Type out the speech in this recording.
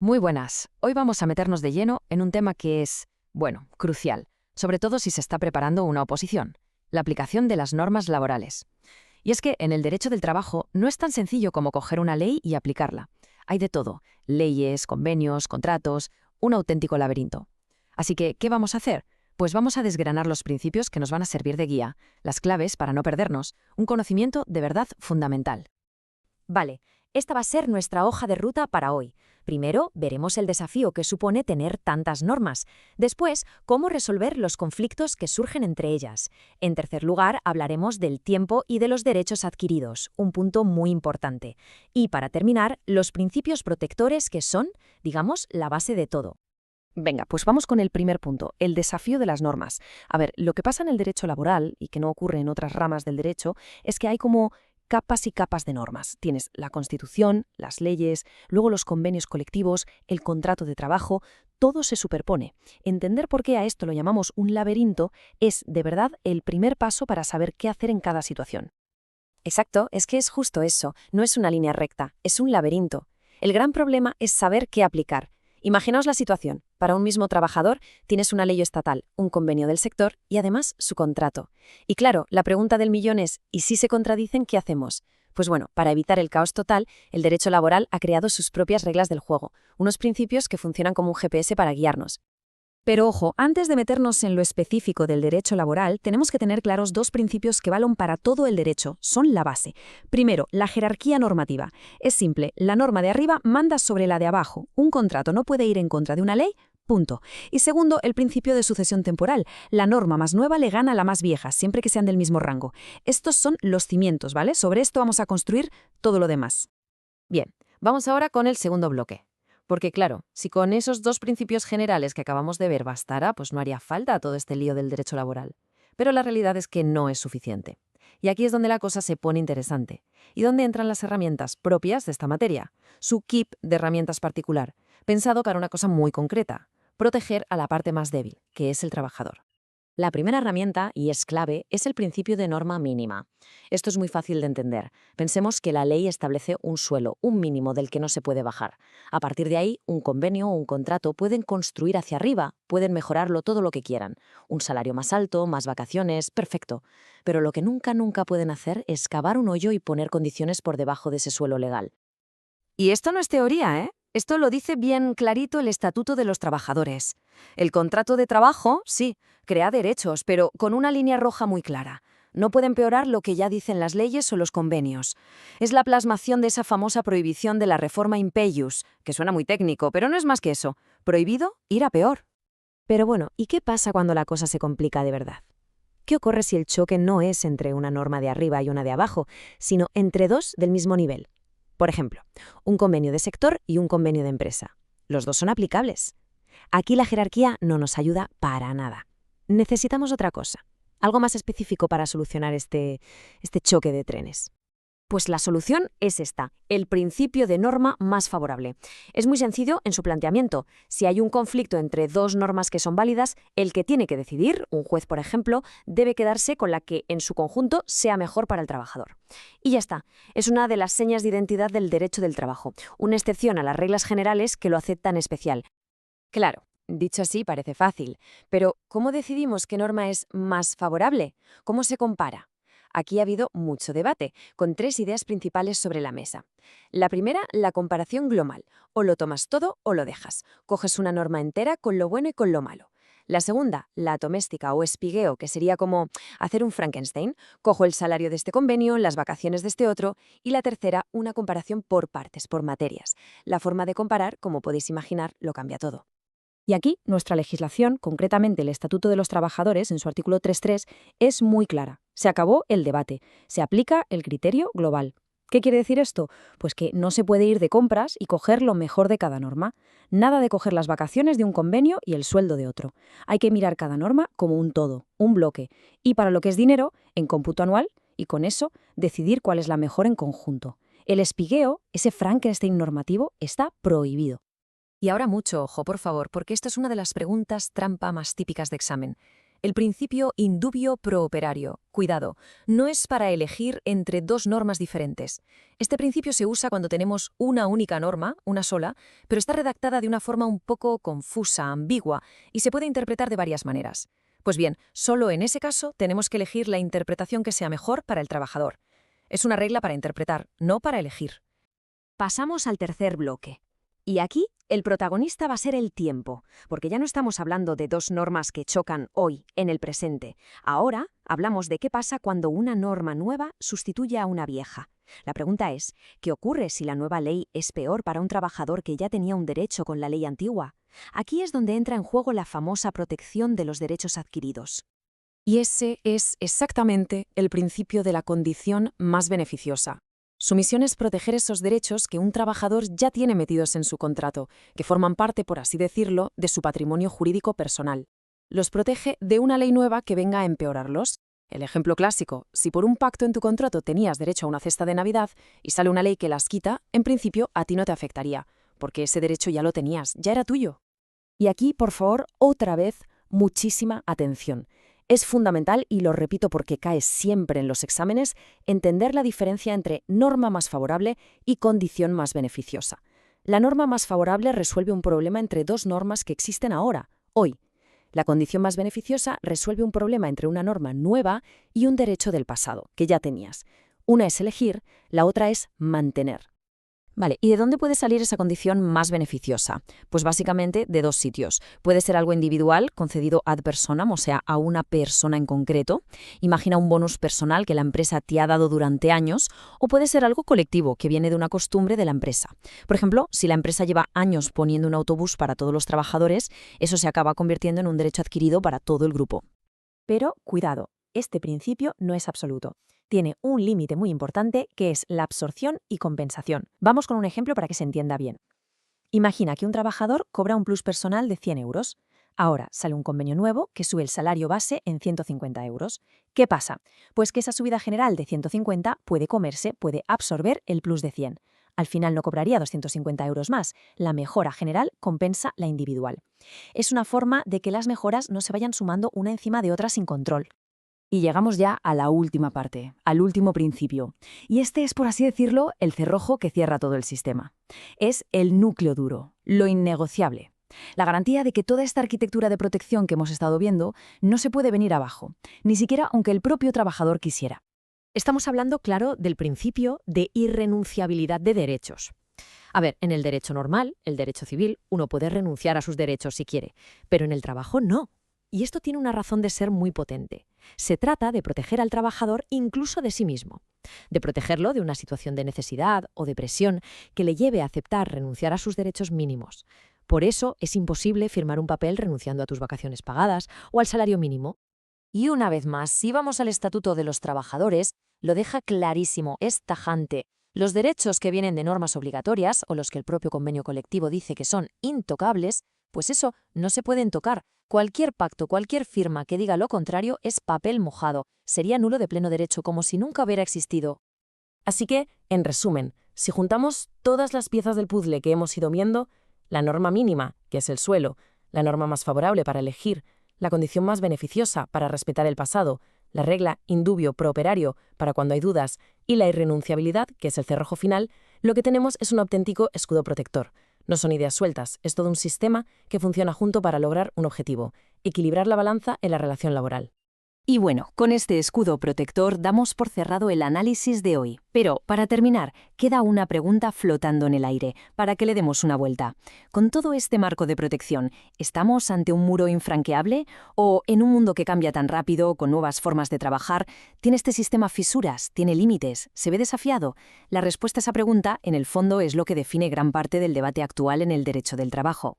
Muy buenas. Hoy vamos a meternos de lleno en un tema que es, bueno, crucial, sobre todo si se está preparando una oposición, la aplicación de las normas laborales. Y es que en el derecho del trabajo no es tan sencillo como coger una ley y aplicarla. Hay de todo, leyes, convenios, contratos, un auténtico laberinto. Así que, ¿qué vamos a hacer? Pues vamos a desgranar los principios que nos van a servir de guía, las claves para no perdernos, un conocimiento de verdad fundamental. Vale, esta va a ser nuestra hoja de ruta para hoy. Primero, veremos el desafío que supone tener tantas normas. Después, cómo resolver los conflictos que surgen entre ellas. En tercer lugar, hablaremos del tiempo y de los derechos adquiridos, un punto muy importante. Y para terminar, los principios protectores que son, digamos, la base de todo. Venga, pues vamos con el primer punto, el desafío de las normas. A ver, lo que pasa en el derecho laboral, y que no ocurre en otras ramas del derecho, es que hay como capas y capas de normas. Tienes la Constitución, las leyes, luego los convenios colectivos, el contrato de trabajo, todo se superpone. Entender por qué a esto lo llamamos un laberinto es, de verdad, el primer paso para saber qué hacer en cada situación. Exacto, es que es justo eso, no es una línea recta, es un laberinto. El gran problema es saber qué aplicar. Imaginaos la situación. Para un mismo trabajador tienes una ley estatal, un convenio del sector y además su contrato. Y claro, la pregunta del millón es, ¿y si se contradicen, qué hacemos? Pues bueno, para evitar el caos total, el derecho laboral ha creado sus propias reglas del juego, unos principios que funcionan como un GPS para guiarnos. Pero ojo, antes de meternos en lo específico del derecho laboral, tenemos que tener claros dos principios que valen para todo el derecho, son la base. Primero, la jerarquía normativa. Es simple, la norma de arriba manda sobre la de abajo. Un contrato no puede ir en contra de una ley, punto. Y segundo, el principio de sucesión temporal. La norma más nueva le gana a la más vieja, siempre que sean del mismo rango. Estos son los cimientos, ¿vale? Sobre esto vamos a construir todo lo demás. Bien, vamos ahora con el segundo bloque. Porque claro, si con esos dos principios generales que acabamos de ver bastara, pues no haría falta todo este lío del derecho laboral. Pero la realidad es que no es suficiente. Y aquí es donde la cosa se pone interesante. Y donde entran las herramientas propias de esta materia. Su kit de herramientas particular, pensado para una cosa muy concreta: proteger a la parte más débil, que es el trabajador. La primera herramienta, y es clave, es el principio de norma mínima. Esto es muy fácil de entender. Pensemos que la ley establece un suelo, un mínimo del que no se puede bajar. A partir de ahí, un convenio o un contrato pueden construir hacia arriba, pueden mejorarlo todo lo que quieran. Un salario más alto, más vacaciones, perfecto. Pero lo que nunca pueden hacer es cavar un hoyo y poner condiciones por debajo de ese suelo legal. Y esto no es teoría, ¿eh? Esto lo dice bien clarito el Estatuto de los Trabajadores. El contrato de trabajo, sí, crea derechos, pero con una línea roja muy clara. No puede empeorar lo que ya dicen las leyes o los convenios. Es la plasmación de esa famosa prohibición de la reforma Impeius, que suena muy técnico, pero no es más que eso. Prohibido ir a peor. Pero bueno, ¿y qué pasa cuando la cosa se complica de verdad? ¿Qué ocurre si el choque no es entre una norma de arriba y una de abajo, sino entre dos del mismo nivel? Por ejemplo, un convenio de sector y un convenio de empresa. Los dos son aplicables. Aquí la jerarquía no nos ayuda para nada. Necesitamos otra cosa, algo más específico para solucionar este choque de trenes. Pues la solución es esta, el principio de norma más favorable. Es muy sencillo en su planteamiento. Si hay un conflicto entre dos normas que son válidas, el que tiene que decidir, un juez por ejemplo, debe quedarse con la que en su conjunto sea mejor para el trabajador. Y ya está. Es una de las señas de identidad del derecho del trabajo, una excepción a las reglas generales que lo hace tan especial. Claro, dicho así parece fácil, pero ¿cómo decidimos qué norma es más favorable? ¿Cómo se compara? Aquí ha habido mucho debate, con tres ideas principales sobre la mesa. La primera, la comparación global. O lo tomas todo o lo dejas. Coges una norma entera con lo bueno y con lo malo. La segunda, la atoméstica o espigueo, que sería como hacer un Frankenstein. Cojo el salario de este convenio, las vacaciones de este otro. Y la tercera, una comparación por partes, por materias. La forma de comparar, como podéis imaginar, lo cambia todo. Y aquí nuestra legislación, concretamente el Estatuto de los Trabajadores, en su artículo 3.3, es muy clara. Se acabó el debate. Se aplica el criterio global. ¿Qué quiere decir esto? Pues que no se puede ir de compras y coger lo mejor de cada norma. Nada de coger las vacaciones de un convenio y el sueldo de otro. Hay que mirar cada norma como un todo, un bloque. Y para lo que es dinero, en cómputo anual, y con eso decidir cuál es la mejor en conjunto. El espigueo, ese Frankenstein normativo, está prohibido. Y ahora mucho ojo, por favor, porque esta es una de las preguntas trampa más típicas de examen. El principio in dubio pro operario. Cuidado, no es para elegir entre dos normas diferentes. Este principio se usa cuando tenemos una única norma, una sola, pero está redactada de una forma un poco confusa, ambigua, y se puede interpretar de varias maneras. Pues bien, solo en ese caso tenemos que elegir la interpretación que sea mejor para el trabajador. Es una regla para interpretar, no para elegir. Pasamos al tercer bloque. Y aquí el protagonista va a ser el tiempo, porque ya no estamos hablando de dos normas que chocan hoy, en el presente. Ahora hablamos de qué pasa cuando una norma nueva sustituye a una vieja. La pregunta es, ¿qué ocurre si la nueva ley es peor para un trabajador que ya tenía un derecho con la ley antigua? Aquí es donde entra en juego la famosa protección de los derechos adquiridos. Y ese es exactamente el principio de la condición más beneficiosa. Su misión es proteger esos derechos que un trabajador ya tiene metidos en su contrato, que forman parte, por así decirlo, de su patrimonio jurídico personal. Los protege de una ley nueva que venga a empeorarlos. El ejemplo clásico, si por un pacto en tu contrato tenías derecho a una cesta de Navidad y sale una ley que las quita, en principio a ti no te afectaría, porque ese derecho ya lo tenías, ya era tuyo. Y aquí, por favor, otra vez, muchísima atención. Es fundamental, y lo repito porque cae siempre en los exámenes, entender la diferencia entre norma más favorable y condición más beneficiosa. La norma más favorable resuelve un problema entre dos normas que existen ahora, hoy. La condición más beneficiosa resuelve un problema entre una norma nueva y un derecho del pasado, que ya tenías. Una es elegir, la otra es mantener. Vale, ¿y de dónde puede salir esa condición más beneficiosa? Pues básicamente de dos sitios. Puede ser algo individual, concedido ad personam, o sea, a una persona en concreto. Imagina un bonus personal que la empresa te ha dado durante años, o puede ser algo colectivo, que viene de una costumbre de la empresa. Por ejemplo, si la empresa lleva años poniendo un autobús para todos los trabajadores, eso se acaba convirtiendo en un derecho adquirido para todo el grupo. Pero, cuidado, este principio no es absoluto. Tiene un límite muy importante que es la absorción y compensación. Vamos con un ejemplo para que se entienda bien. Imagina que un trabajador cobra un plus personal de 100 euros. Ahora sale un convenio nuevo que sube el salario base en 150 euros. ¿Qué pasa? Pues que esa subida general de 150 puede absorber el plus de 100. Al final no cobraría 250 euros más. La mejora general compensa la individual. Es una forma de que las mejoras no se vayan sumando una encima de otra sin control. Y llegamos ya a la última parte, al último principio. Y este es, por así decirlo, el cerrojo que cierra todo el sistema. Es el núcleo duro, lo innegociable. La garantía de que toda esta arquitectura de protección que hemos estado viendo no se puede venir abajo, ni siquiera aunque el propio trabajador quisiera. Estamos hablando, claro, del principio de irrenunciabilidad de derechos. A ver, en el derecho normal, el derecho civil, uno puede renunciar a sus derechos si quiere, pero en el trabajo no. Y esto tiene una razón de ser muy potente. Se trata de proteger al trabajador incluso de sí mismo, de protegerlo de una situación de necesidad o de presión que le lleve a aceptar renunciar a sus derechos mínimos. Por eso es imposible firmar un papel renunciando a tus vacaciones pagadas o al salario mínimo. Y una vez más, si vamos al Estatuto de los Trabajadores, lo deja clarísimo, es tajante. Los derechos que vienen de normas obligatorias o los que el propio convenio colectivo dice que son intocables, pues eso no se pueden tocar. Cualquier pacto, cualquier firma que diga lo contrario es papel mojado. Sería nulo de pleno derecho, como si nunca hubiera existido. Así que, en resumen, si juntamos todas las piezas del puzzle que hemos ido viendo, la norma mínima, que es el suelo, la norma más favorable para elegir, la condición más beneficiosa para respetar el pasado, la regla in dubio pro operario para cuando hay dudas y la irrenunciabilidad, que es el cerrojo final, lo que tenemos es un auténtico escudo protector. No son ideas sueltas, es todo un sistema que funciona junto para lograr un objetivo, equilibrar la balanza en la relación laboral. Y bueno, con este escudo protector damos por cerrado el análisis de hoy. Pero, para terminar, queda una pregunta flotando en el aire, para que le demos una vuelta. Con todo este marco de protección, ¿estamos ante un muro infranqueable? ¿O, en un mundo que cambia tan rápido, con nuevas formas de trabajar, tiene este sistema fisuras, tiene límites, se ve desafiado? La respuesta a esa pregunta, en el fondo, es lo que define gran parte del debate actual en el derecho del trabajo.